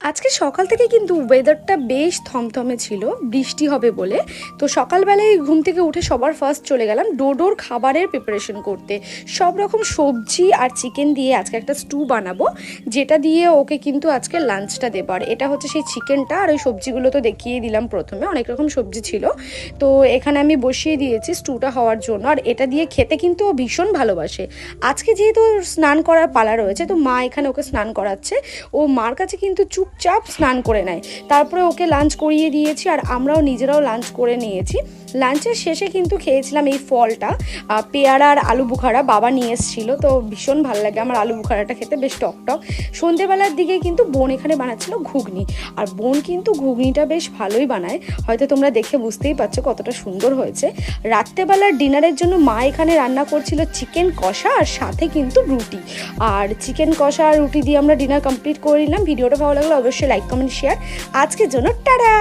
আজকে সকাল থেকে কিন্তু ওয়েদারটা বেশ থমথমে ছিল, বৃষ্টি হবে বলে। তো সকালবেলায় ঘুম থেকে উঠে সবার ফার্স্ট চলে গেলাম ডোডোর খাবারের প্রিপারেশন করতে। সব রকম সবজি আর চিকেন দিয়ে আজকে একটা স্টু বানাবো, যেটা দিয়ে ওকে কিন্তু আজকে লাঞ্চটা দেবো। আর এটা হচ্ছে সেই চিকেনটা, আর ওই সবজিগুলো তো দেখিয়ে দিলাম প্রথমে, অনেক রকম সবজি ছিল। তো এখানে আমি বসিয়ে দিয়েছি স্টুটা হওয়ার জন্য। আর এটা দিয়ে খেতে কিন্তু ও ভীষণ ভালোবাসে। আজকে যেহেতু স্নান করার পালা রয়েছে, তো মা এখানে ওকে স্নান করাচ্ছে। ও মার কাছে কিন্তু চুপচাপ স্নান করে নেয়। তারপরে ওকে লাঞ্চ করিয়ে দিয়েছি, আর আমরাও নিজেরাও লাঞ্চ করে নিয়েছি। লাঞ্চের শেষে কিন্তু খেয়েছিলাম এই ফলটা, পেয়ারা আর আলু বুখারা বাবা নিয়ে এসেছিল। তো ভীষণ ভালো লাগে আমার আলু বুখারাটা খেতে, বেশ টকটক। সন্ধেবেলার দিকে কিন্তু বোন এখানে বানাচ্ছিল ঘুগনি, আর বোন কিন্তু ঘুগনিটা বেশ ভালোই বানায়, হয়তো তোমরা দেখে বুঝতেই পারছো কতটা সুন্দর হয়েছে। রাত্রেবেলার ডিনারের জন্য মা এখানে রান্না করছিল চিকেন কষা, আর সাথে কিন্তু রুটি। আর চিকেন কষা আর রুটি দিয়ে আমরা ডিনার কমপ্লিট করে নিলাম। ভিডিওটা ভালো লাগলে অবশ্যই লাইক কমেন্ট শেয়ার। আজকের জন্য টাটা।